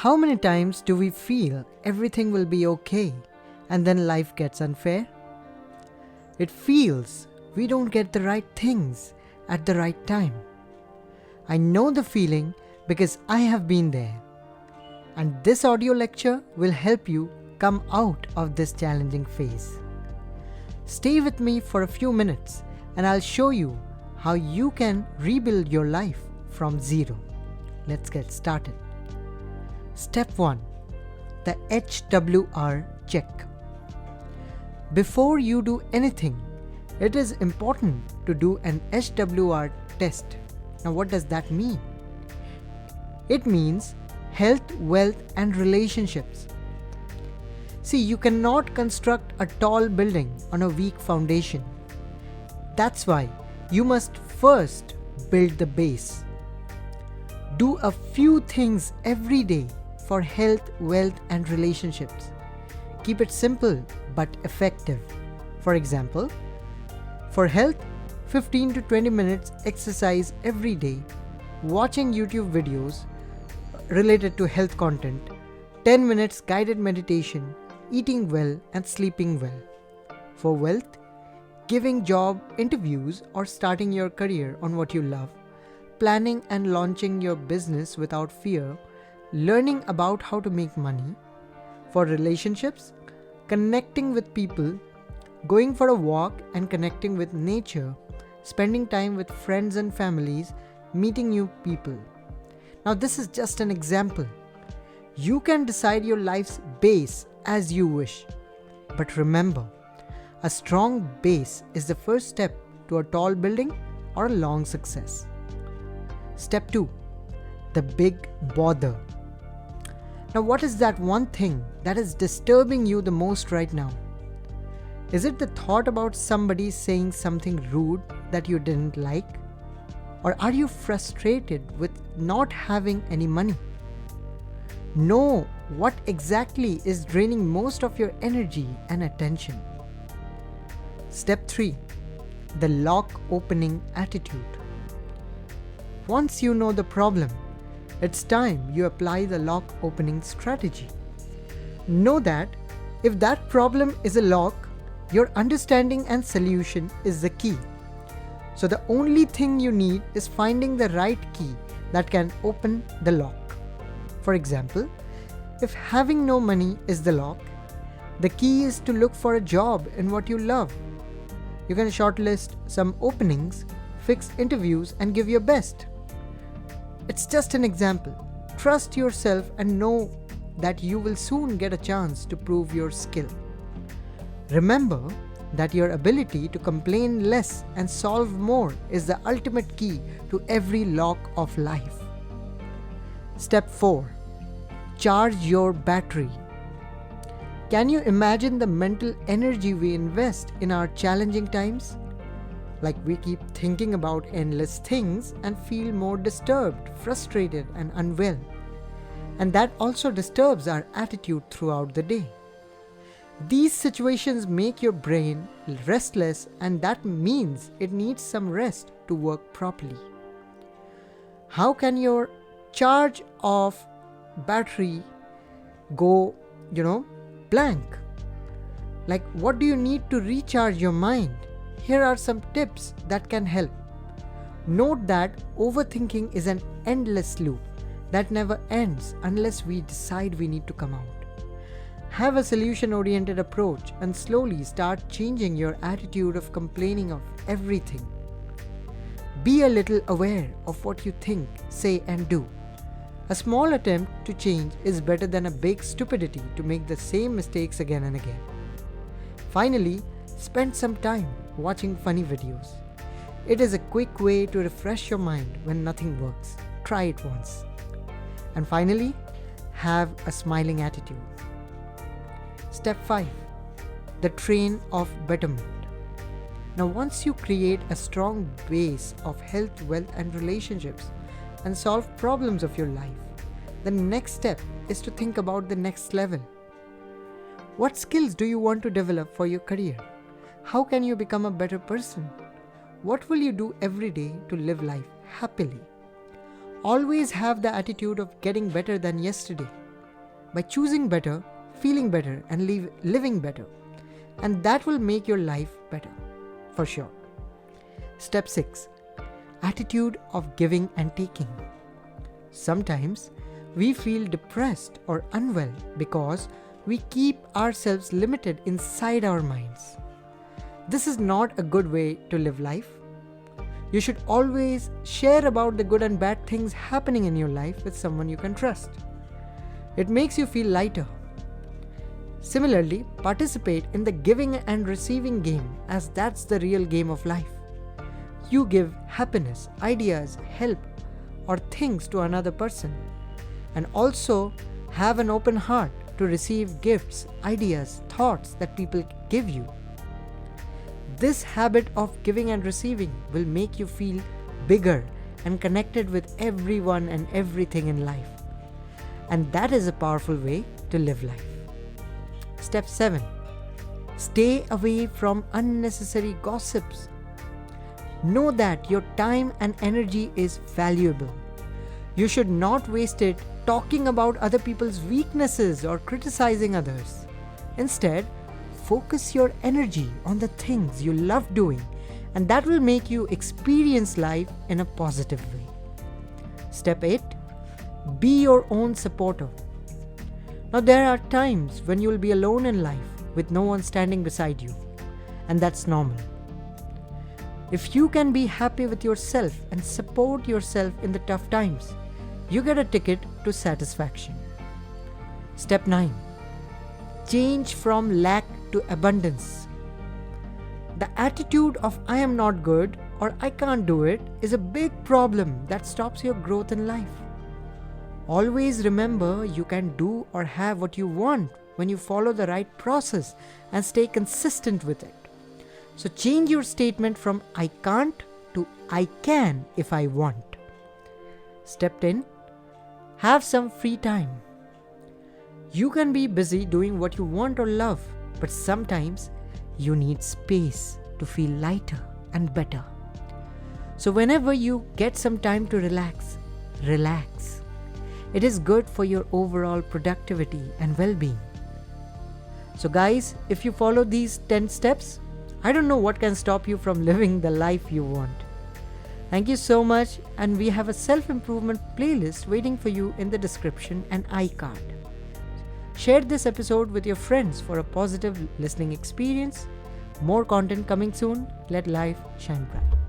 How many times do we feel everything will be okay and then life gets unfair? It feels we don't get the right things at the right time. I know the feeling because I have been there. And this audio lecture will help you come out of this challenging phase. Stay with me for a few minutes and I'll show you how you can rebuild your life from zero. Let's get started. Step 1. The HWR check. Before you do anything, it is important to do an HWR test. Now, what does that mean? It means health, wealth, and relationships. See, you cannot construct a tall building on a weak foundation. That's why you must first build the base. Do a few things every day for health, wealth, and relationships. Keep it simple but effective. For example, for health, 15 to 20 minutes exercise every day, watching YouTube videos related to health content, 10 minutes guided meditation, eating well and sleeping well. For wealth, giving job interviews or starting your career on what you love, planning and launching your business without fear, learning about how to make money. For relationships, connecting with people, going for a walk and connecting with nature, spending time with friends and families, meeting new people. Now, this is just an example. You can decide your life's base as you wish. But remember, a strong base is the first step to a tall building or a long success. Step 2. The big bother. Now, what is that one thing that is disturbing you the most right now? Is it the thought about somebody saying something rude that you didn't like? Or are you frustrated with not having any money? Know what exactly is draining most of your energy and attention. Step 3. The lock opening attitude. Once you know the problem, it's time you apply the lock opening strategy. Know that if that problem is a lock, your understanding and solution is the key. So the only thing you need is finding the right key that can open the lock. For example, if having no money is the lock, the key is to look for a job in what you love. You can shortlist some openings, fix interviews, and give your best. It's just an example. Trust yourself and know that you will soon get a chance to prove your skill. Remember that your ability to complain less and solve more is the ultimate key to every lock of life. Step 4. Charge your battery. Can you imagine the mental energy we invest in our challenging times? Like we keep thinking about endless things and feel more disturbed, frustrated, and unwell. And that also disturbs our attitude throughout the day. These situations make your brain restless, and that means it needs some rest to work properly. How can your charge of battery go, blank? Like, what do you need to recharge your mind? Here are some tips that can help. Note that overthinking is an endless loop that never ends unless we decide we need to come out. Have a solution-oriented approach and slowly start changing your attitude of complaining of everything. Be a little aware of what you think, say, and do. A small attempt to change is better than a big stupidity to make the same mistakes again and again. Finally, spend some time watching funny videos. It is a quick way to refresh your mind when nothing works. Try it once. And finally, have a smiling attitude. Step 5. The train of betterment. Now, once you create a strong base of health, wealth, and relationships and solve problems of your life, the next step is to think about the next level. What skills do you want to develop for your career? How can you become a better person? What will you do every day to live life happily? Always have the attitude of getting better than yesterday. by choosing better, feeling better, and living better. And that will make your life better, for sure. Step 6. Attitude of giving and taking. Sometimes we feel depressed or unwell because we keep ourselves limited inside our minds. This is not a good way to live life. You should always share about the good and bad things happening in your life with someone you can trust. It makes you feel lighter. Similarly, participate in the giving and receiving game, as that's the real game of life. You give happiness, ideas, help, or things to another person, and also have an open heart to receive gifts, ideas, thoughts that people give you. This habit of giving and receiving will make you feel bigger and connected with everyone and everything in life. And that is a powerful way to live life. Step 7. Stay away from unnecessary gossips. Know that your time and energy is valuable. You should not waste it talking about other people's weaknesses or criticizing others. Instead, focus your energy on the things you love doing, and that will make you experience life in a positive way. Step 8. Be your own supporter. Now, there are times when you will be alone in life with no one standing beside you, and that's normal. If you can be happy with yourself and support yourself in the tough times, you get a ticket to satisfaction. Step 9. Change from lack to abundance. The attitude of I am not good or I can't do it is a big problem that stops your growth in life. Always remember you can do or have what you want when you follow the right process and stay consistent with it. So change your statement from I can't to I can if I want. Step 10. Have some free time. You can be busy doing what you want or love, but sometimes you need space to feel lighter and better. So whenever you get some time to relax, relax. It is good for your overall productivity and well-being. So guys, if you follow these 10 steps, I don't know what can stop you from living the life you want. Thank you so much, and we have a self-improvement playlist waiting for you in the description and iCard. Share this episode with your friends for a positive listening experience. More content coming soon. Let life shine bright.